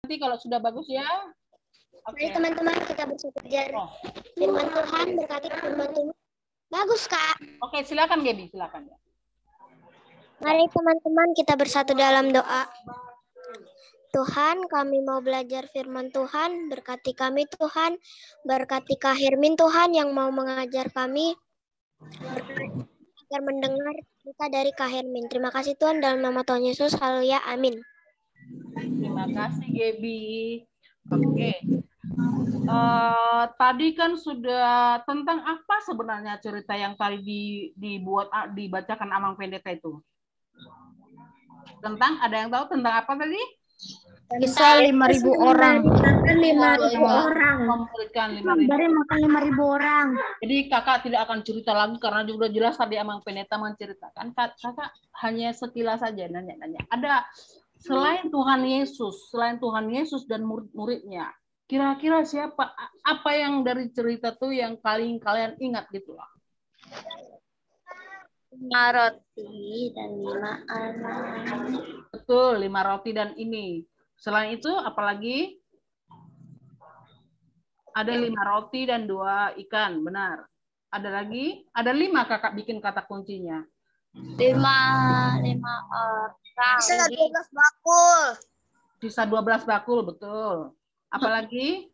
Nanti kalau sudah bagus ya. Mari teman-teman kita bersatu belajar firman Tuhan, berkati firman Tuhan. Bagus, Kak. Oke, silakan Gaby, silakan ya. Mari teman-teman kita bersatu dalam doa. Tuhan, kami mau belajar firman Tuhan, berkati kami Tuhan, berkati Kak Hermin Tuhan yang mau mengajar kami, agar mendengar kita dari Kak Hermin. Terima kasih Tuhan, dalam nama Tuhan Yesus, haleluya, amin. Terima kasih Gaby. Oke. Tadi kan sudah tentang apa sebenarnya cerita yang tadi dibacakan Amang Pendeta itu? Tentang, ada yang tahu tentang apa tadi? Kisah 5.000 orang. 5.000 orang. Memberikan 5.000. Dari makan 5.000 orang. Jadi kakak tidak akan cerita lagi karena juga jelas tadi Amang Pendeta menceritakan. Kakak hanya sekilas saja nanya-nanya. Ada selain Tuhan Yesus dan murid-muridnya, kira-kira siapa? Apa yang dari cerita tuh yang paling kalian ingat gitu lah? 5 roti dan 5 anak. Betul, 5 roti dan ini. Selain itu, apalagi? Ada 5 roti dan 2 ikan, benar. Ada lagi? Ada 5 kakak bikin kata kuncinya. 5 orang. Sisa 12 bakul. Sisa 12 bakul, betul. Apalagi?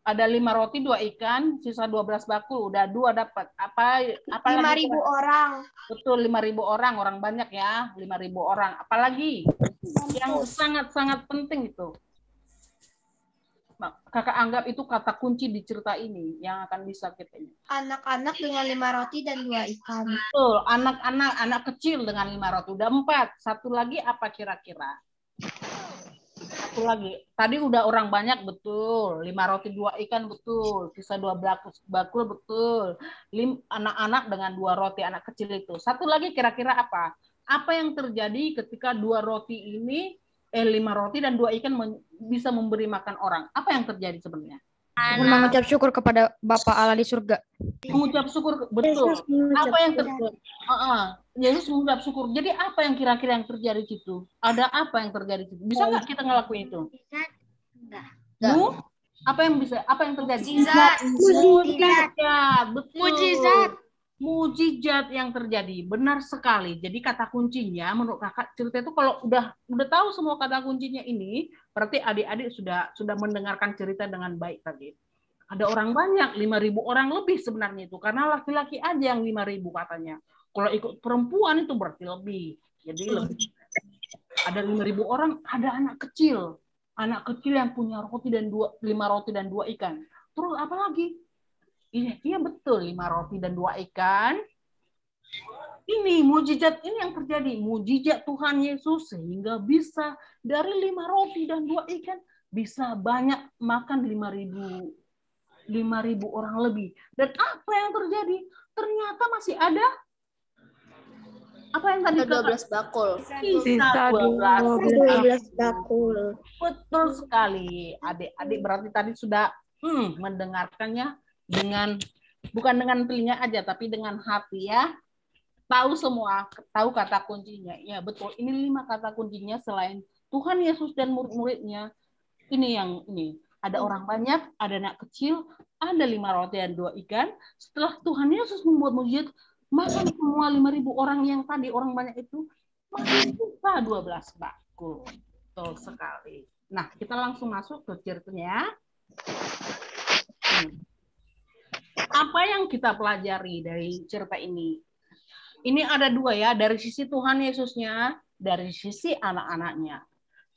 Ada 5 roti, 2 ikan, sisa 12 bakul. Udah 2 dapat. Apa 5.000 orang. Betul, 5.000 orang. Orang banyak ya, 5.000 orang. Apalagi? Yang sangat-sangat penting itu. Kakak anggap itu kata kunci di cerita ini yang akan bisa kita ini. Anak-anak dengan 5 roti dan 2 ikan. Betul, anak kecil dengan 5 roti. Udah 4. Satu lagi apa kira-kira? Satu lagi. Tadi udah orang banyak, betul. 5 roti 2 ikan, betul. Sisa 2 bakul, betul. Anak-anak dengan 2 roti, anak kecil itu. Satu lagi kira-kira apa? Apa yang terjadi ketika 2 roti ini, 5 roti dan 2 ikan bisa memberi makan orang? Apa yang terjadi sebenarnya? Mengucap syukur kepada Bapa Allah di surga. Mengucap syukur, betul. Apa yang terjadi? Yesus mengucap syukur. Jadi apa yang kira-kira yang terjadi di situ? Ada apa yang terjadi di situ? Bisa nggak kita ngelakuin itu? Apa yang terjadi? Mujizat, betul. Mujizat yang terjadi, benar sekali. Jadi kata kuncinya menurut kakak cerita itu kalau udah tahu semua kata kuncinya ini, berarti adik-adik sudah mendengarkan cerita dengan baik tadi. Ada orang banyak, 5.000 orang lebih sebenarnya itu, karena laki-laki aja yang 5.000 katanya. Kalau ikut perempuan itu berarti lebih. Jadi lebih. Ada 5.000 orang, ada anak kecil yang punya roti dan 5 roti dan 2 ikan. Terus apa lagi? Iya betul, 5 roti dan 2 ikan. Ini mujizat ini yang terjadi, mujizat Tuhan Yesus sehingga bisa dari 5 roti dan 2 ikan bisa banyak makan 5.000 orang lebih. Dan apa yang terjadi? Ternyata masih ada apa yang tadi 12 bakul. Sisa 12 bakul. Betul sekali. Adik-adik berarti tadi sudah mendengarkannya bukan dengan telinga aja tapi dengan hati ya. Tahu semua, tahu kata kuncinya. Ya betul. Ini 5 kata kuncinya selain Tuhan Yesus dan murid-muridnya. Ini ada orang banyak, ada anak kecil, ada 5 roti dan 2 ikan. Setelah Tuhan Yesus membuat mujizat, makan semua 5.000 orang yang tadi orang banyak itu masih sisa 12 bakul. Betul sekali. Nah, kita langsung masuk ke ceritanya. Apa yang kita pelajari dari cerita ini? Ini ada 2 ya, dari sisi Tuhan Yesusnya, dari sisi anak-anaknya.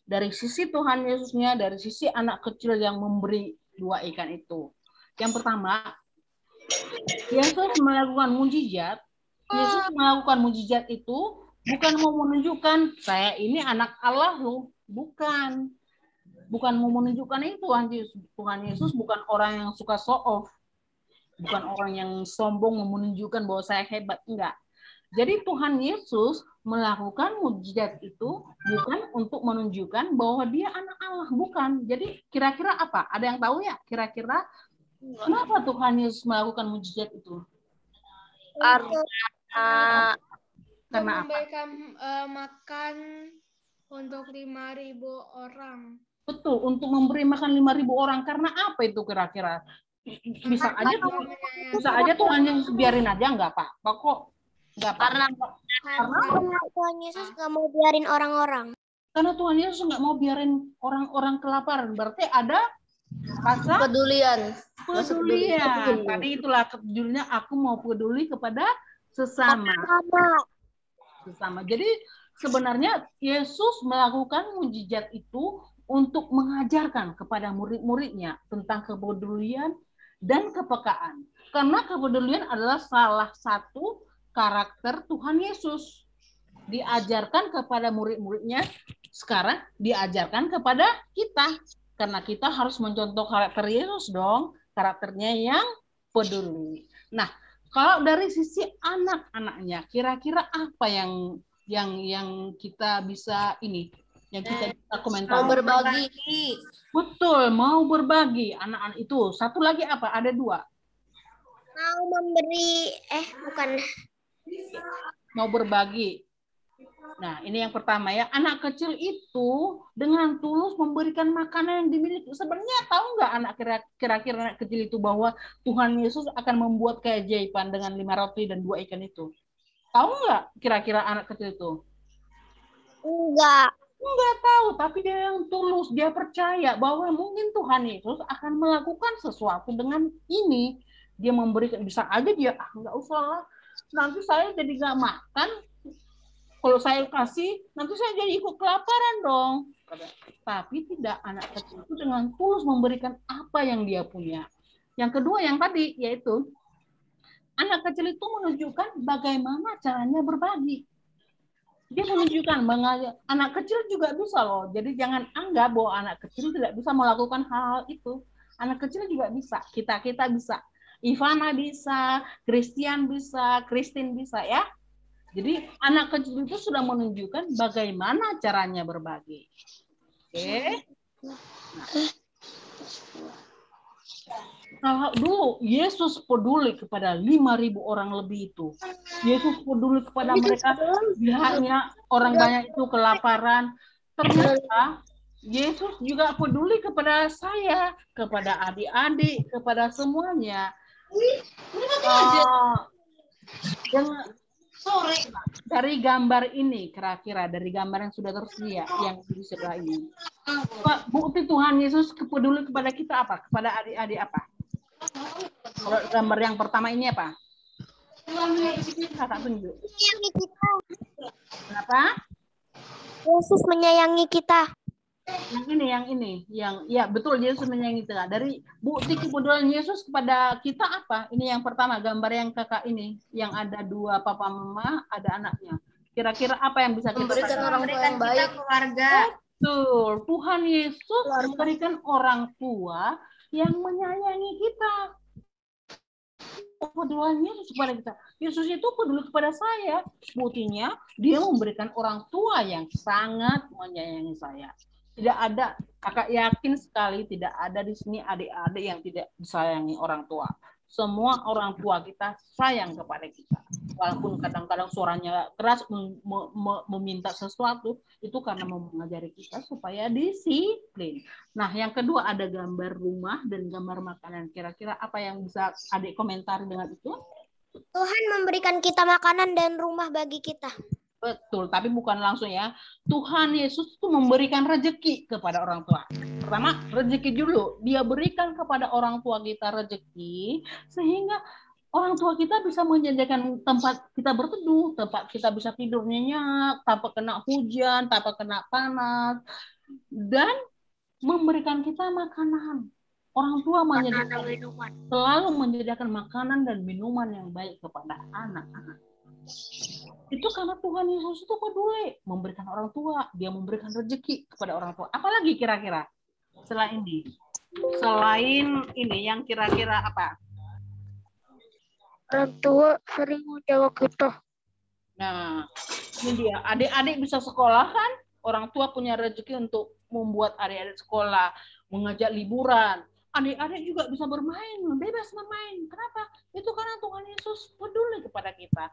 Dari sisi Tuhan Yesusnya, dari sisi anak kecil yang memberi 2 ikan itu. Yang pertama, Yesus melakukan mujizat. Yesus melakukan mujizat itu bukan mau menunjukkan saya ini anak Allah loh, bukan. Bukan mau menunjukkan itu. Tuhan Yesus bukan orang yang suka show off. Bukan orang yang sombong menunjukkan bahwa saya hebat, enggak. Jadi Tuhan Yesus melakukan mujizat itu bukan untuk menunjukkan bahwa dia anak Allah, bukan. Jadi kira-kira apa? Ada yang tahu ya? Kira-kira kenapa Tuhan Yesus melakukan mujizat itu? Karena Karena apa? makan Untuk 5.000 orang. Betul, untuk memberi makan 5.000 orang. Karena apa itu kira-kira? Bisa aja Tuhan yang biarin aja, enggak Pak? Kok enggak Pak? Karena Tuhan Yesus nggak mau biarin orang-orang. Karena Tuhan Yesus nggak mau biarin orang-orang kelaparan. Berarti ada rasa Pedulian. pedulian. Tadi itulah judulnya, aku mau peduli kepada sesama. Jadi sebenarnya Yesus melakukan mujizat itu untuk mengajarkan kepada murid-muridnya tentang kepedulian dan kepekaan. Karena kepedulian adalah salah satu karakter Tuhan Yesus. Diajarkan kepada murid-muridnya, sekarang diajarkan kepada kita. Karena kita harus mencontoh karakter Yesus dong, karakternya yang peduli. Nah, kalau dari sisi anak-anaknya, kira-kira apa yang kita bisa yang kita bisa komentar? Mau berbagi. Betul, mau berbagi anak-anak itu. Satu lagi apa? Ada dua. Mau memberi, Mau berbagi. Nah, ini yang pertama ya. Anak kecil itu dengan tulus memberikan makanan yang dimiliki. Sebenarnya tahu nggak kira-kira anak kecil itu bahwa Tuhan Yesus akan membuat keajaiban dengan 5 roti dan 2 ikan itu? Tahu nggak kira-kira anak kecil itu? Enggak tahu, tapi dia yang tulus, dia percaya bahwa mungkin Tuhan Yesus akan melakukan sesuatu dengan ini. Dia memberikan, bisa aja dia, nggak usah lah, nanti saya jadi nggak makan, kalau saya kasih, nanti saya jadi ikut kelaparan dong. Tapi tidak, anak kecil itu dengan tulus memberikan apa yang dia punya. Yang kedua, yang tadi, yaitu anak kecil itu menunjukkan bagaimana caranya berbagi. Dia menunjukkan anak kecil juga bisa loh. Jadi jangan anggap bahwa anak kecil tidak bisa melakukan hal-hal itu. Anak kecil juga bisa. Kita bisa. Ivana bisa, Christian bisa, Christine bisa ya. Jadi anak kecil itu sudah menunjukkan bagaimana caranya berbagi. Oke. Kalau dulu Yesus peduli kepada 5.000 orang lebih itu. Yesus peduli kepada mereka, lihatnya orang banyak itu kelaparan. Ternyata Yesus juga peduli kepada saya, kepada adik-adik, kepada semuanya. Dari gambar ini, kira-kira dari gambar yang sudah tersedia, yang di sebelah ini, bukti Tuhan Yesus peduli kepada kita apa? Kepada adik-adik apa? Kalau gambar yang pertama ini apa? Kakak tunjuk. Menyayangi kita. Kenapa? Yesus menyayangi kita. Yang ini, ya betul, Yesus menyayangi kita. Dari bukti kepedulian Yesus kepada kita apa? Ini yang pertama, gambar yang kakak ini, yang ada 2 papa mama, ada anaknya. Kira-kira apa yang bisa kita Memberikan orang tua yang baik. Keluarga. Betul, Tuhan Yesus memberikan orang tua yang menyayangi kita. Kepedulian Yesus kepada kita. Yesus itu peduli kepada saya. Buktinya, dia memberikan orang tua yang sangat menyayangi saya. Tidak ada, kakak yakin sekali tidak ada di sini adik-adik yang tidak disayangi orang tua. Semua orang tua kita sayang kepada kita. Walaupun kadang-kadang suaranya keras meminta sesuatu, itu karena mau mengajari kita supaya disiplin. Nah, yang kedua ada gambar rumah dan gambar makanan. Kira-kira apa yang bisa adik komentari dengan itu? Tuhan memberikan kita makanan dan rumah bagi kita. Betul, tapi bukan langsung ya. Tuhan Yesus itu memberikan rezeki kepada orang tua. Pertama, rezeki dulu. Dia berikan kepada orang tua kita rezeki, sehingga orang tua kita bisa menyediakan tempat kita berteduh, tempat kita bisa tidur nyenyak, tanpa kena hujan, tanpa kena panas, dan memberikan kita makanan. Orang tua selalu menyediakan makanan dan minuman yang baik kepada anak-anak. Itu karena Tuhan Yesus itu peduli memberikan orang tua, dia memberikan rezeki kepada orang tua. Apalagi kira-kira selain ini? Selain ini yang kira-kira apa? Orang tua sering menjaga kita. Nah, ini dia. Adik-adik bisa sekolah kan? Orang tua punya rezeki untuk membuat adik-adik sekolah, mengajak liburan. Adik-adik juga bisa bermain, bebas bermain. Kenapa? Itu karena Tuhan Yesus peduli kepada kita.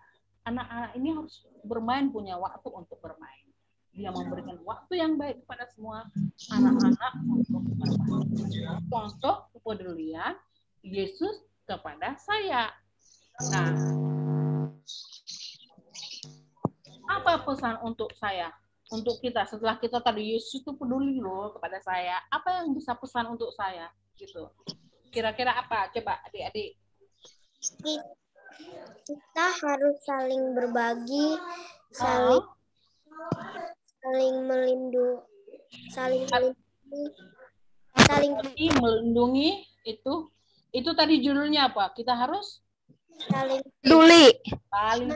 Anak-anak ini harus bermain, punya waktu untuk bermain. Dia memberikan waktu yang baik kepada semua anak-anak untuk berbagi. Contoh kepedulian Yesus kepada saya. Nah, apa pesan untuk saya? Untuk kita setelah kita tadi Yesus itu peduli loh kepada saya. Apa yang bisa pesan untuk saya? Gitu. Kira-kira apa? Coba adik-adik. Kita harus saling berbagi, saling melindungi, melindungi itu tadi judulnya apa? Kita harus saling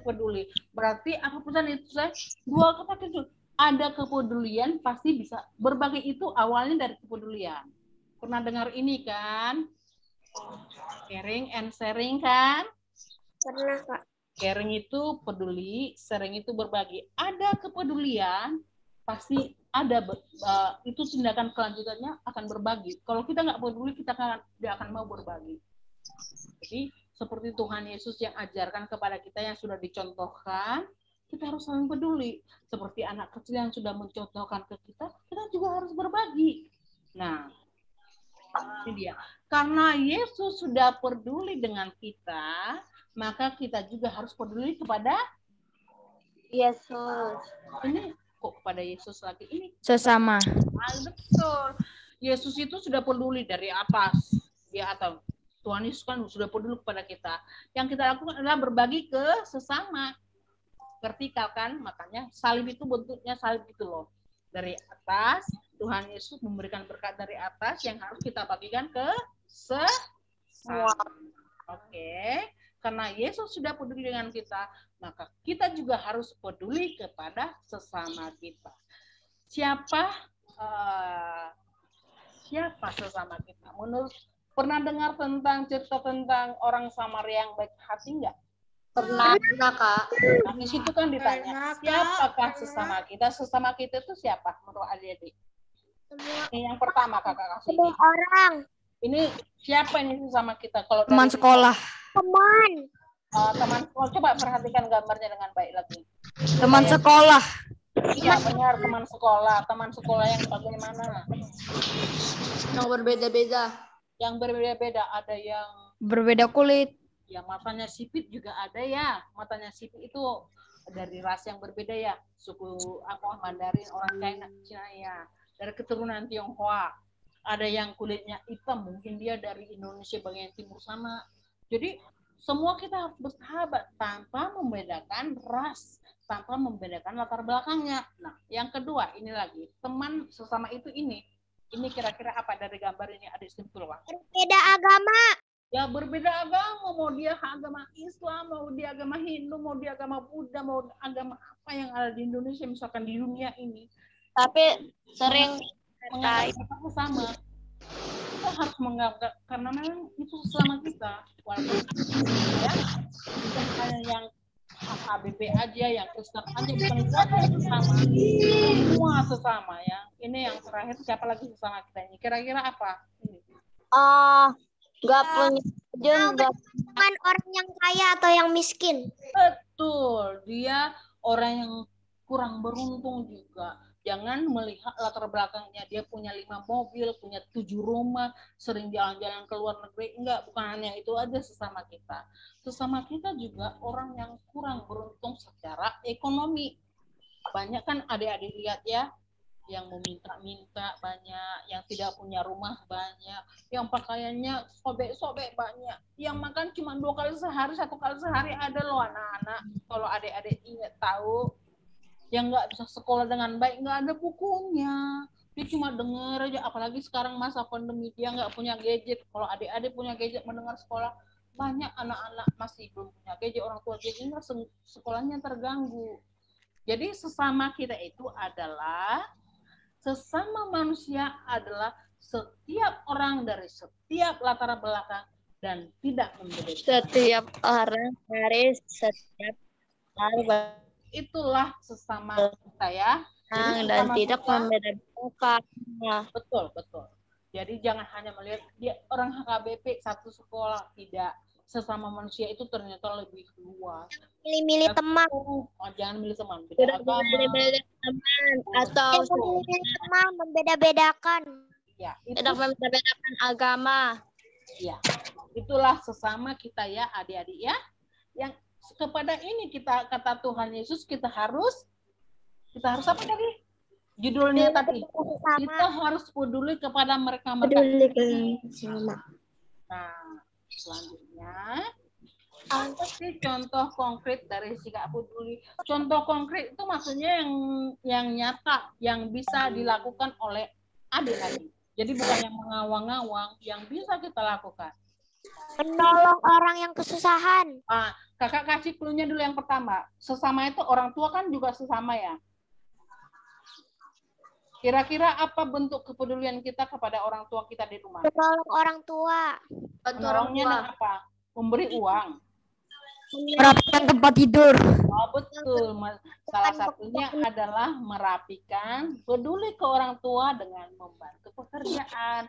peduli. Berarti apa pesan itu saya? Dua kata itu. Ada kepedulian pasti bisa berbagi, itu awalnya dari kepedulian. Pernah dengar ini kan? Caring and sharing kan? Pernah, Kak. Caring itu peduli, sharing itu berbagi. Ada kepedulian pasti ada itu tindakan kelanjutannya akan berbagi. Kalau kita nggak peduli, kita tidak akan mau berbagi. Jadi seperti Tuhan Yesus yang ajarkan kepada kita yang sudah dicontohkan, kita harus saling peduli. Seperti anak kecil yang sudah mencontohkan ke kita, kita juga harus berbagi. Nah, ini dia. Karena Yesus sudah peduli dengan kita, maka kita juga harus peduli kepada Yesus. Ini kok kepada Yesus lagi? Ini sesama. Betul. Yesus itu sudah peduli dari atas. Dia atau Tuhan Yesus kan sudah peduli kepada kita. Yang kita lakukan adalah berbagi ke sesama. Vertikal kan, makanya salib itu bentuknya salib gitu loh. Dari atas, Tuhan Yesus memberikan berkat dari atas yang harus kita bagikan ke sesama. Oke. Karena Yesus sudah peduli dengan kita, maka kita juga harus peduli kepada sesama kita. Siapa sesama kita? Pernah dengar tentang cerita tentang orang Samaria yang baik hati enggak? Pernah Kak. Nah, di situ kan ditanya, siapakah sesama kita? Sesama kita itu siapa menurut adik-adik? Ini yang pertama kakak kasih. Semua orang. Ini siapa ini sesama kita? Kalau Teman sekolah. Teman sekolah. Coba perhatikan gambarnya dengan baik lagi. Teman sekolah. Iya benar, teman sekolah. Teman sekolah yang bagaimana? Yang berbeda-beda. Yang berbeda-beda. Ada yang Berbeda kulit. yang matanya sipit juga ada ya. Matanya sipit itu dari ras yang berbeda ya. Suku Mandarin, orang Cina ya. Dari keturunan Tionghoa. Ada yang kulitnya hitam, mungkin dia dari Indonesia bagian timur sana. Jadi semua kita harus bersahabat tanpa membedakan ras, tanpa membedakan latar belakangnya. Nah, yang kedua ini lagi, teman sesama itu ini kira-kira apa dari gambar ini adik simpulkan? Berbeda agama. Ya berbeda agama, mau dia agama Islam, mau dia agama Hindu, mau dia agama Buddha, mau agama apa yang ada di Indonesia, misalkan di dunia ini. Tapi sering menganggap kita sama. Kita harus menganggap karena memang itu sesama kita. Walaupun ya, bukan hanya yang HKBP aja, yang Kristen aja, bukan itu aja yang sesama. Semua sesama ya. Ini yang terakhir, siapa lagi sesama kita ini? Kira-kira apa? Nggak punya juga. Bukan orang yang kaya atau yang miskin. Betul, dia orang yang kurang beruntung juga. Jangan melihat latar belakangnya, dia punya 5 mobil, punya 7 rumah, sering jalan-jalan ke luar negeri. Enggak, bukan hanya itu aja sesama kita. Sesama kita juga orang yang kurang beruntung secara ekonomi. Banyak kan adik-adik lihat ya, yang meminta-minta banyak, yang tidak punya rumah banyak, yang pakaiannya sobek-sobek banyak, yang makan cuma 2 kali sehari, 1 kali sehari ada loh anak-anak. Kalau adik-adik ingat tahu, yang nggak bisa sekolah dengan baik, nggak ada bukunya, dia cuma denger aja. Apalagi sekarang masa pandemi, dia nggak punya gadget. Kalau adik-adik punya gadget mendengar sekolah, banyak anak-anak masih belum punya gadget, orang tua gadgetnya sekolahnya terganggu. Jadi sesama kita itu adalah sesama manusia adalah setiap orang dari setiap latar belakang dan tidak membedakan. Setiap orang dari setiap latar Itulah sesama kita ya. belakang dan tidak membedakan. Betul, betul. Jadi jangan hanya melihat dia orang HKBP satu sekolah, tidak. sesama manusia itu ternyata lebih luas. Milih-milih teman. Jangan milih teman, beda Tidak agama. boleh beda teman atau Milih teman membeda-bedakan. Ya, itu tidak membeda-bedakan agama. ya. Itulah sesama kita ya, adik-adik ya. Yang kepada ini kita kata Tuhan Yesus kita harus apa tadi? Judulnya tadi. Kita harus peduli kepada mereka-mereka. Nah, selanjutnya apa sih contoh konkret dari sikap peduli? Contoh konkret itu maksudnya yang nyata, yang bisa dilakukan oleh adik-adik. Jadi bukan yang mengawang-awang, yang bisa kita lakukan. Menolong orang yang kesusahan. Kakak kasih clue-nya dulu yang pertama. Sesama itu orang tua kan juga sesama ya. Kira-kira apa bentuk kepedulian kita kepada orang tua kita di rumah? Menolong orang tua. Menolongnya dengan apa? Memberi uang. Merapikan tempat tidur. Oh, betul. Salah satunya adalah merapikan, peduli ke orang tua dengan membantu pekerjaan,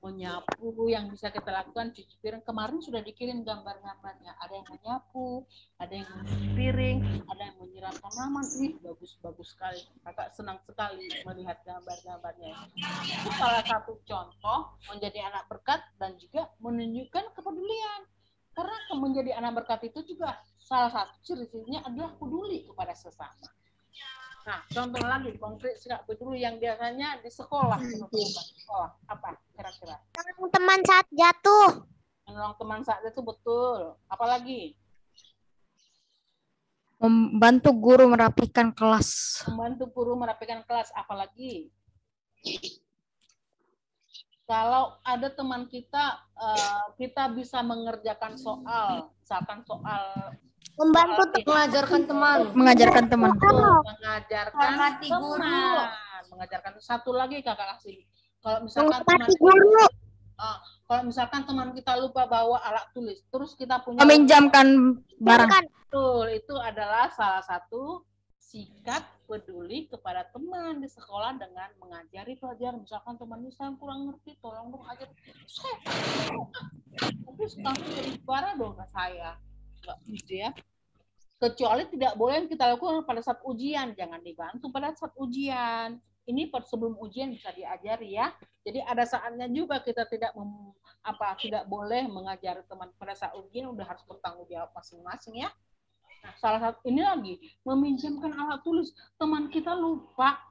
menyapu yang bisa kita lakukan, cuci piring. Kemarin sudah dikirim gambar-gambarnya. Ada yang menyapu, ada yang mencuci piring, ada yang menyiram tanaman. Ih, bagus-bagus sekali. Kakak senang sekali melihat gambar-gambarnya. Itu salah satu contoh menjadi anak berkat dan juga menunjukkan kepedulian. Karena menjadi anak berkat itu juga salah satu ciri-cirinya adalah peduli kepada sesama. Nah, contoh lagi konkret sikap peduli yang biasanya di sekolah. Sekolah apa kira-kira? Menolong teman saat jatuh. Menolong teman saat itu betul. Apalagi? Membantu guru merapikan kelas. Membantu guru merapikan kelas. Apalagi? Kalau ada teman kita, kita bisa mengerjakan soal, misalkan soal Membantu Mengajarkan teman. mengajarkan teman. Satu lagi kakak kasih. Kalau misalkan teman kita lupa bawa alat tulis, terus kita punya Meminjamkan barang. betul, itu adalah salah satu sikap peduli kepada teman di sekolah dengan mengajari pelajaran. Misalkan temannya saya kurang ngerti, tolong dong ajar. Saya, tapi langsung jadi suara dong ke saya. Enggak gitu ya. Kecuali tidak boleh kita lakukan pada saat ujian. Jangan dibantu pada saat ujian. Ini sebelum ujian bisa diajari ya. Jadi ada saatnya juga kita tidak boleh mengajari teman pada saat ujian, udah harus bertanggung jawab masing-masing ya. Nah, salah satu ini lagi meminjamkan alat tulis, teman kita lupa,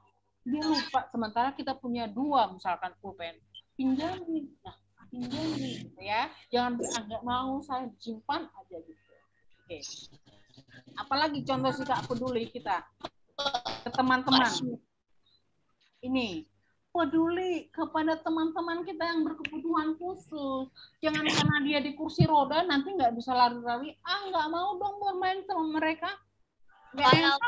dia lupa sementara kita punya 2 misalkan pulpen, pinjamin, pinjamin gitu ya, jangan dianggap mau saya simpan aja gitu. Oke. Apalagi contoh sikap peduli kita ke teman-teman. Ini peduli kepada teman-teman kita yang berkebutuhan khusus. Jangan karena dia di kursi roda nanti nggak bisa lari-lari. Nggak mau dong bermain sama mereka. Nggak enak.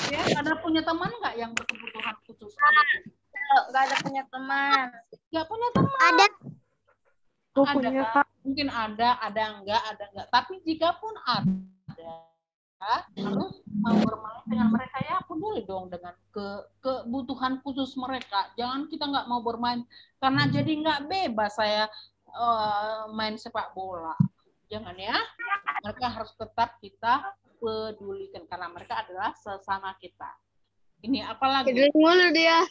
Ya, ada punya teman nggak yang berkebutuhan khusus? Nggak ada punya teman. Nggak punya teman. Ada. Ada. Mungkin ada enggak. Tapi jika pun ada, harus mau bermain dengan mereka ya, peduli dong dengan kebutuhan khusus mereka. Jangan kita nggak mau bermain karena jadi nggak bebas saya main sepak bola. Jangan ya. Mereka harus tetap kita pedulikan karena mereka adalah sesama kita. Ini apalagi? Mulu dia.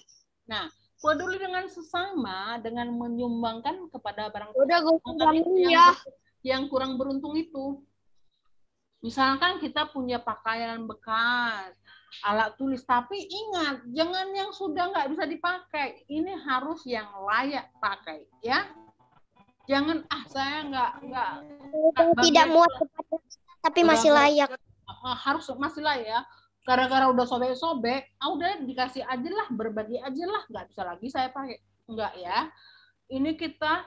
Nah, peduli dengan sesama dengan menyumbangkan kepada barang yang kurang beruntung itu. Misalkan kita punya pakaian bekas, alat tulis, tapi ingat, jangan yang sudah nggak bisa dipakai. Ini harus yang layak pakai, ya. Jangan, saya nggak tidak muat tapi masih layak. Harus masih layak. Gara-gara udah sobek-sobek, udah dikasih aja lah, berbagi aja lah, nggak bisa lagi saya pakai. Enggak ya. Ini kita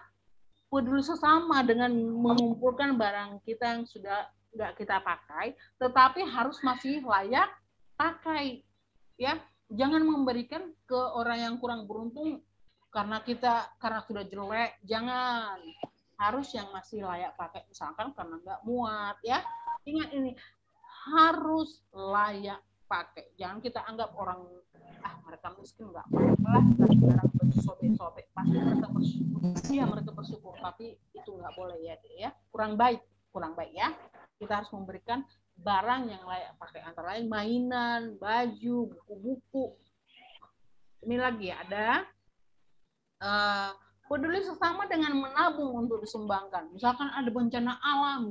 peduli sesama dengan mengumpulkan barang kita yang sudah nggak kita pakai, tetapi harus masih layak pakai, ya. Jangan memberikan ke orang yang kurang beruntung karena sudah jelek. Jangan, harus yang masih layak pakai, misalkan karena nggak muat, ya. Ingat ini harus layak pakai. Jangan kita anggap orang mereka miskin nggak apa-apa, sekarang baju sobek-sobek, pasti mereka bersyukur. Iya mereka bersyukur, tapi itu nggak boleh ya, kurang baik. kurang baik ya. Kita harus memberikan barang yang layak pakai, antara lain mainan, baju, buku-buku. Ini lagi ada peduli sesama dengan menabung untuk disumbangkan. Misalkan ada bencana alam,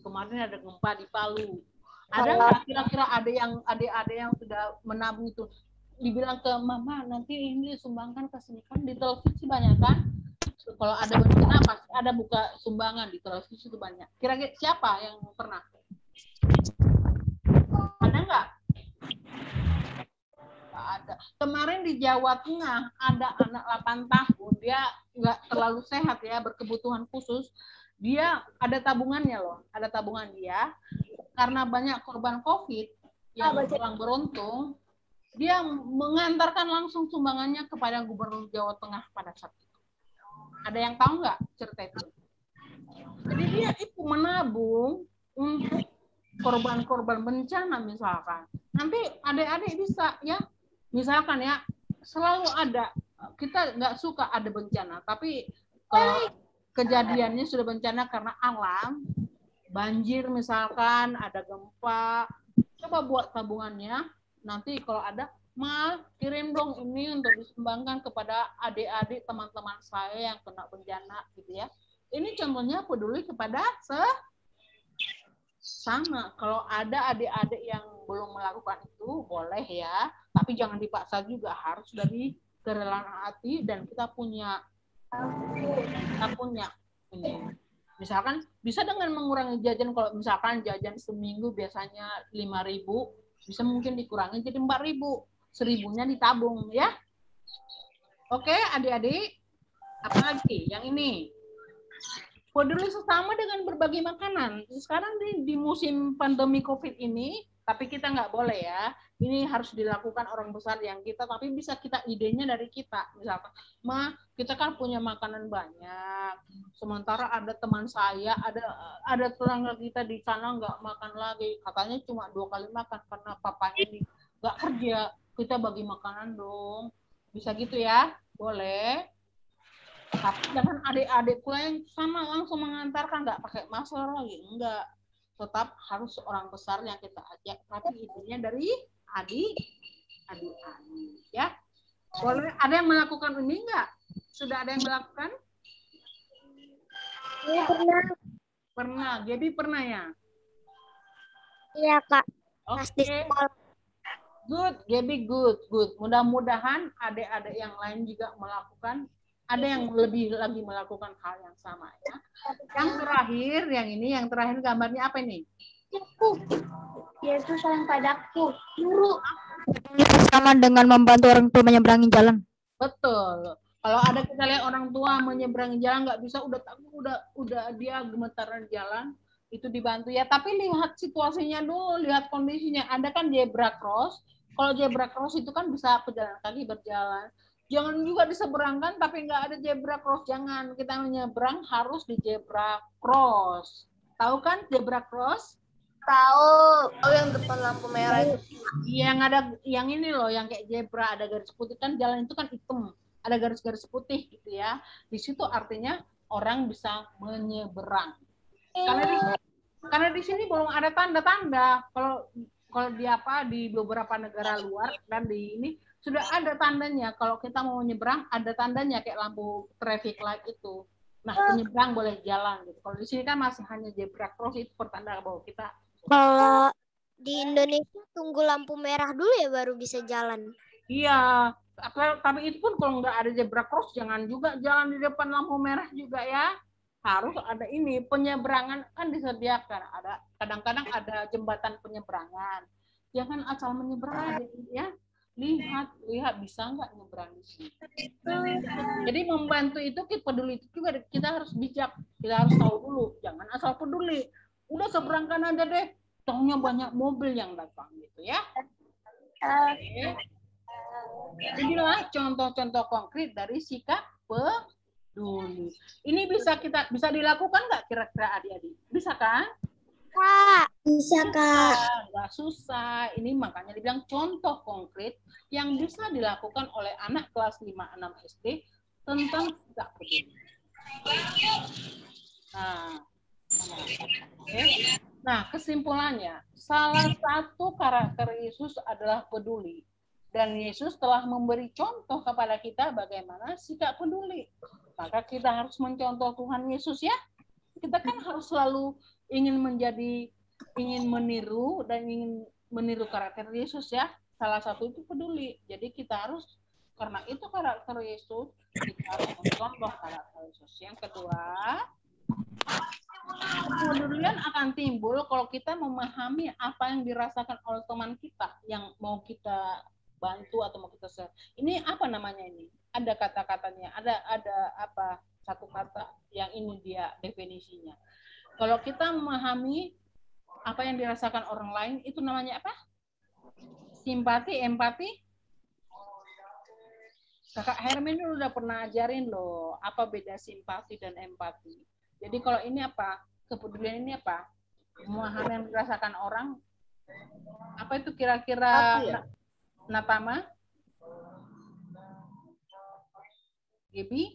kemarin ada gempa di Palu. Ada nggak kira-kira ada yang sudah menabung itu? Dibilang ke mama, nanti ini disumbangkan ke sini, kan di televisi banyak kan? Kalau ada bencana pasti ada buka sumbangan di televisi itu banyak. Kira-kira siapa yang pernah? Ada nggak? Nggak ada. Kemarin di Jawa Tengah ada anak 8 tahun, dia nggak terlalu sehat ya, berkebutuhan khusus. Dia ada tabungannya loh, ada tabungan dia. Karena banyak korban COVID yang kurang beruntung, dia mengantarkan langsung sumbangannya kepada Gubernur Jawa Tengah pada saat itu. Ada yang tahu nggak cerita itu? Jadi dia itu menabung untuk korban-korban bencana misalkan. Nanti adik-adik bisa ya, misalkan ya, selalu ada, kita nggak suka ada bencana, tapi kejadiannya sudah bencana karena alam, banjir misalkan, ada gempa, coba buat tabungannya, nanti kalau ada, Ma, kirim dong ini untuk disumbangkan kepada adik-adik teman-teman saya yang kena bencana gitu ya. Ini contohnya peduli kepada sama. Kalau ada adik-adik yang belum melakukan itu, boleh ya, tapi jangan dipaksa juga, harus dari kerelaan hati, dan kita punya ini. Misalkan bisa dengan mengurangi jajan. Kalau misalkan jajan seminggu biasanya 5.000, bisa mungkin dikurangi jadi 4.000, 1.000-nya ditabung ya. Oke adik-adik, apalagi yang ini, peduli sesama dengan berbagi makanan. Sekarang di musim pandemi COVID ini, tapi kita nggak boleh ya, ini harus dilakukan orang besar yang kita, tapi bisa kita idenya dari kita. Misalkan, Ma, kita kan punya makanan banyak, sementara ada teman saya, ada tetangga kita di sana nggak makan lagi, katanya cuma 2 kali makan karena papanya nggak kerja, kita bagi makanan dong. Bisa gitu ya, boleh. Tapi jangan adik-adik pula yang sama langsung mengantarkan, nggak pakai masker lagi, enggak. Tetap harus orang besar yang kita ajak, tapi idenya dari adik-adik ya. Boleh. Ada yang melakukan ini enggak? Sudah ada yang melakukan? Iya, pernah. Pernah. Gaby pernah ya? Iya, Kak. Pas di Oke. sekolah. Good, Gaby, good. Mudah-mudahan adik-adik yang lain juga melakukan, ada yang lebih lagi melakukan hal yang sama ya. Yang terakhir, yang terakhir gambarnya apa ini? Yesus sayang padaku. Guru. Sama dengan membantu orang tua menyeberangi jalan. Betul. Kalau ada kita lihat orang tua menyeberangi jalan nggak bisa, udah dia gemetaran jalan, itu dibantu ya. Tapi lihat situasinya dulu, lihat kondisinya. Ada kan zebra cross. Kalau zebra cross itu kan bisa pejalan kaki berjalan. Jangan juga diseberangkan tapi nggak ada zebra cross. Jangan, kita menyeberang harus di zebra cross. Tahu kan zebra cross? Tahu. Oh, yang depan lampu merah itu. Yang ada yang ini loh, yang kayak zebra, ada garis putih, kan jalan itu kan hitam, ada garis-garis putih gitu ya. Di situ artinya orang bisa menyeberang. Karena di sini belum ada tanda-tanda. Kalau di beberapa negara luar dan di ini sudah ada tandanya. Kalau kita mau menyeberang ada tandanya kayak lampu traffic light itu. Nah, penyeberang boleh jalan gitu. Kalau di sini kan masih hanya zebra cross, itu pertanda bahwa kita. Kalau di Indonesia tunggu lampu merah dulu ya baru bisa jalan. Iya, tapi itu pun kalau nggak ada zebra cross, jangan juga jalan di depan lampu merah juga ya. Harus ada ini, penyeberangan kan disediakan. Kadang-kadang ada jembatan penyeberangan. Jangan asal menyeberang ya. Lihat bisa nggak nyeberang di sini. Jadi membantu itu, kita peduli itu juga, kita harus bijak. Kita harus tahu dulu, jangan asal peduli. Udah seberangkan aja deh, taunya banyak mobil yang datang gitu ya. Oke. Inilah contoh-contoh konkret dari sikap peduli. Ini bisa dilakukan nggak kira-kira adik-adik? Bisa kan? Kak, bisa Kak. Nggak susah. Ini makanya dibilang contoh konkret yang bisa dilakukan oleh anak kelas 5-6 SD tentang sikap peduli. Nah, Oke. Nah, kesimpulannya, salah satu karakter Yesus adalah peduli. Dan Yesus telah memberi contoh kepada kita bagaimana sikap peduli. Maka kita harus mencontoh Tuhan Yesus ya. Kita kan harus selalu ingin meniru dan ingin meniru karakter Yesus ya. Salah satu itu peduli. Jadi kita harus, karena itu karakter Yesus, kita harus mencontoh karakter Yesus. Yang kedua, kepedulian akan timbul kalau kita memahami apa yang dirasakan oleh teman kita yang mau kita bantu atau mau kita share. Ini apa namanya ini? Ada kata-katanya, ada apa satu kata yang ini dia definisinya. Kalau kita memahami apa yang dirasakan orang lain, itu namanya apa? Simpati, empati. Kakak Hermin udah pernah ajarin loh, apa beda simpati dan empati. Jadi kalau ini apa? Kepedulian ini apa? Memahami yang dirasakan orang. Apa itu kira-kira Natama? Gaby?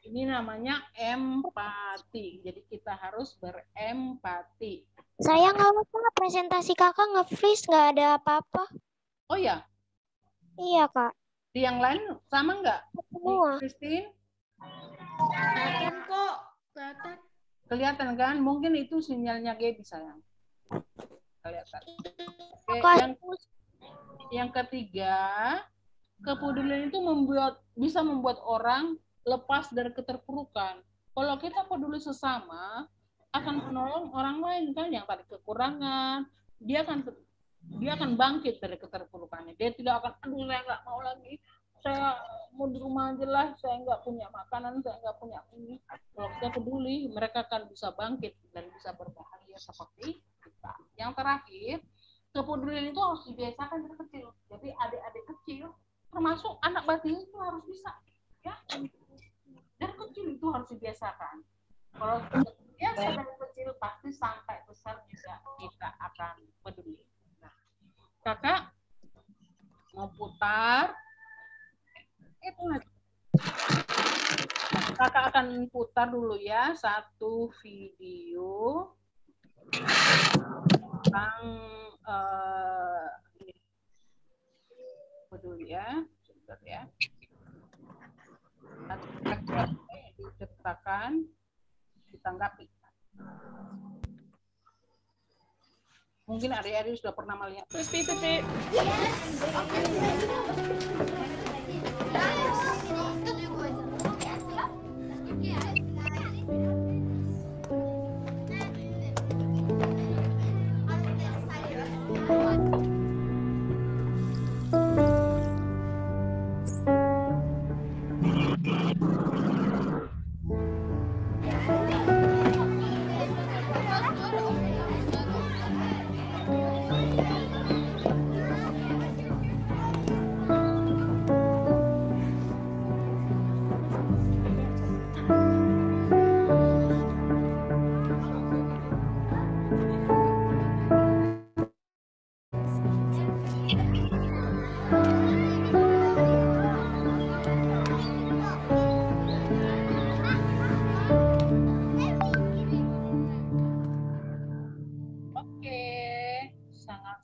Ini namanya empati. Jadi kita harus berempati. Saya nggak lupa presentasi kakak nge-freeze, nggak ada apa-apa. Oh ya? Iya kak. Di yang lain sama nggak? Semua. Christine? Kelihatan kok. Kelihatan. Kelihatan kan? Mungkin itu sinyalnya Gaby sayang. Kelihatan. Oke, yang ketiga, kepedulian itu bisa membuat orang lepas dari keterpurukan. Kalau kita peduli sesama, akan menolong orang lain kan yang tadi kekurangan, dia akan bangkit dari keterpurukannya. Dia tidak akan, aduh saya nggak mau lagi, saya mau di rumah aja lah, saya nggak punya makanan, saya nggak punya ini. Kalau kita peduli, mereka akan bisa bangkit dan bisa berbahagia seperti kita. Yang terakhir, kepedulian itu harus dibiasakan dari kecil. Jadi adik-adik kecil, termasuk anak batin itu harus bisa, ya. Dari kecil itu harus dibiasakan. Kalau biasa dari kecil, pasti sampai besar juga kita akan peduli. Nah, kakak mau putar. Kakak akan putar dulu ya satu video tentang peduli ya, sebentar ya. Diceritakan, ditanggapi. Mungkin adik-adik sudah pernah melihat.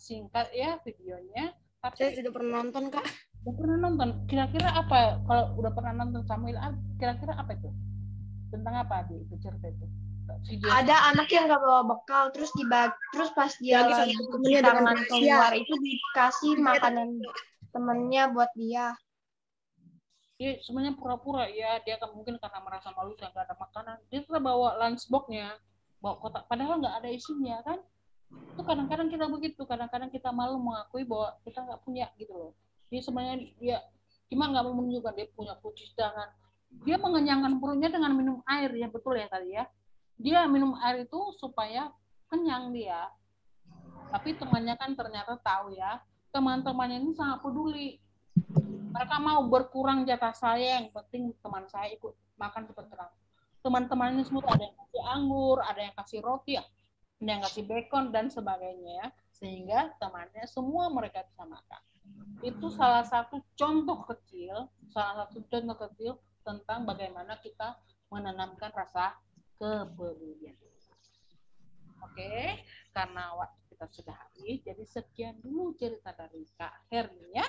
Singkat ya videonya. Tapi Saya sudah pernah nonton kak. Udah pernah nonton. Kira-kira apa? Kalau udah pernah nonton Samuel, kira-kira apa itu? Tentang apa di cerita itu? Video. Ada anak yang nggak bawa bekal, terus terus pas dia lagi cuci tangan keluar itu dikasih makanan temennya buat dia. Dia sebenarnya pura-pura ya, dia kan mungkin karena merasa malu saya nggak ada makanan, dia tetap bawa lunchbox-nya, bawa kotak, padahal nggak ada isinya kan. Itu kadang-kadang kita begitu, kadang-kadang kita malu mengakui bahwa kita nggak punya gitu loh. Dia sebenarnya dia cuma nggak mau menunjukkan dia punya cuci tangan. Dia mengenyangkan perutnya dengan minum air ya, betul ya tadi ya. Dia minum air itu supaya kenyang dia. Tapi temannya kan ternyata tahu ya, teman-temannya ini sangat peduli. Mereka mau berkurang jatah saya, yang penting teman saya ikut makan seperti itu. Teman-teman ini semua ada yang kasih anggur, ada yang kasih roti, ada yang kasih bacon dan sebagainya, sehingga temannya semua mereka bisa makan. Itu salah satu contoh kecil tentang bagaimana kita menanamkan rasa kepedulian. Oke, karena waktu kita sudah habis, jadi sekian dulu cerita dari Kak Hermi ya.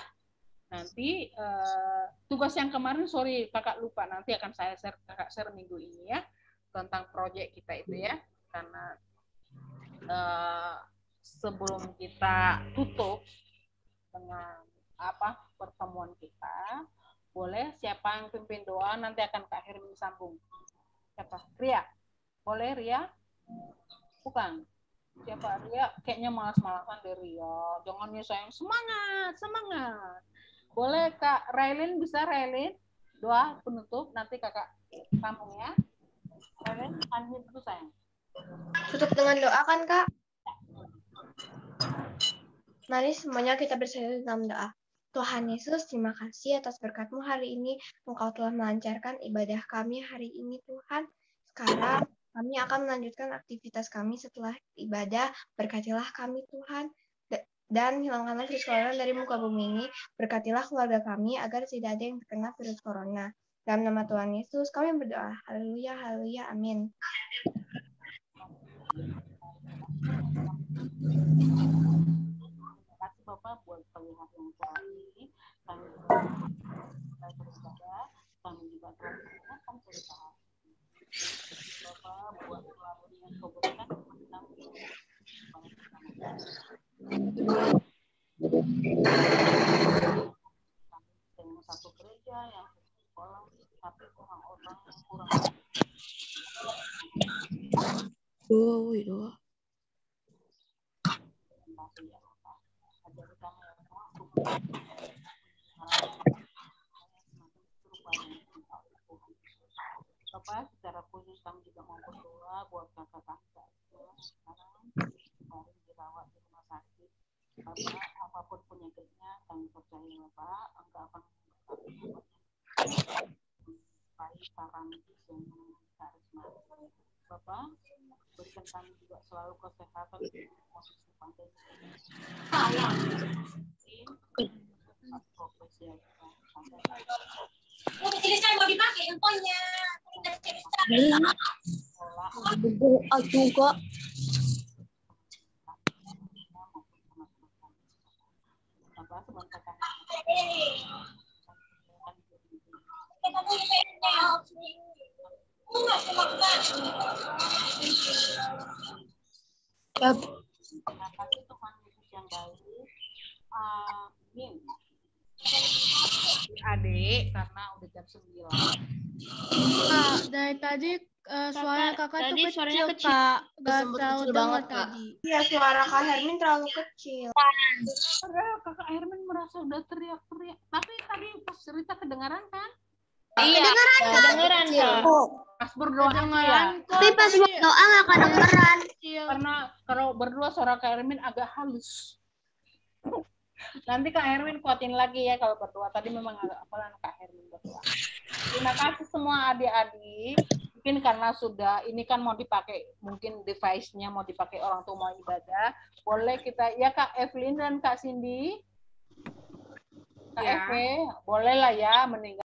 Nanti tugas yang kemarin, sorry kakak lupa, nanti akan saya kakak share minggu ini ya, tentang proyek kita itu ya. Karena sebelum kita tutup dengan pertemuan kita, boleh siapa yang pimpin doa, nanti akan Kak Hermi sambung. Siapa? Ria? Boleh Ria? Bukan? Siapa? Ria? Kayaknya malas-malasan deh Ria. Jangan ya sayang, semangat, semangat. Boleh Kak Railin, bisa Railin? Doa penutup, nanti kakak sambung ya. Railin, unmute dulu sayang. Tutup dengan doa kan, Kak? Mari semuanya kita bersatu dalam doa. Tuhan Yesus, terima kasih atas berkat-Mu hari ini. Engkau telah melancarkan ibadah kami hari ini, Tuhan. Sekarang kami akan melanjutkan aktivitas kami setelah ibadah. Berkatilah kami, Tuhan. Dan hilangkanlah virus corona dari muka bumi ini. Berkatilah keluarga kami agar tidak ada yang terkena virus corona. Dalam nama Tuhan Yesus, kami berdoa. Haleluya, haleluya, amin. Terima kasih Bapak buat pelihat yang cerah ini. Kami beribadah, kami juga telah mendengarkan cerita Bapak buat selalu yang kau berikan dengan satu gereja yang sekolah, tapi orang-orang yang kurang. Bapak, secara khusus kami juga mau berdoa buat kakak-kakak sekarang baru dirawat di rumah sakit. Bapak, apapun penyakitnya, kami percaya Bapak, Engkau akan baik para medis yang karismatik. Bapak, berikan kami juga selalu kesehatan di posisi pandemi. Profesi yang Jadi saya mau dipakai handphonenya. Juga. Terima kasih Tuhan Yesus yang baik. Amin. Adik, karena udah jam 9. Kak, dari tadi suara kakak tuh kecil, Kak. Gak tahu dengar tadi. Iya, suara Kak Hermin terlalu kecil. Padahal kakak Hermin merasa udah teriak-teriak. Tapi tadi pas cerita kedengaran kan? Iya, kedengeran Kak. Pas berdoa ya. Tapi pas doa nggak kedengeran. Karena kalau berdua suara Kak Hermin agak halus. Nanti Kak Hermin kuatin lagi ya kalau berdua. Tadi memang agak apalan Kak Hermin berdua. Terima kasih semua adik-adik. Mungkin karena sudah ini kan mau dipakai, mungkin device-nya mau dipakai orang tua mau ibadah. Boleh kita, ya Kak Evelyn dan Kak Cindy. Kak Eve, boleh lah ya meninggal.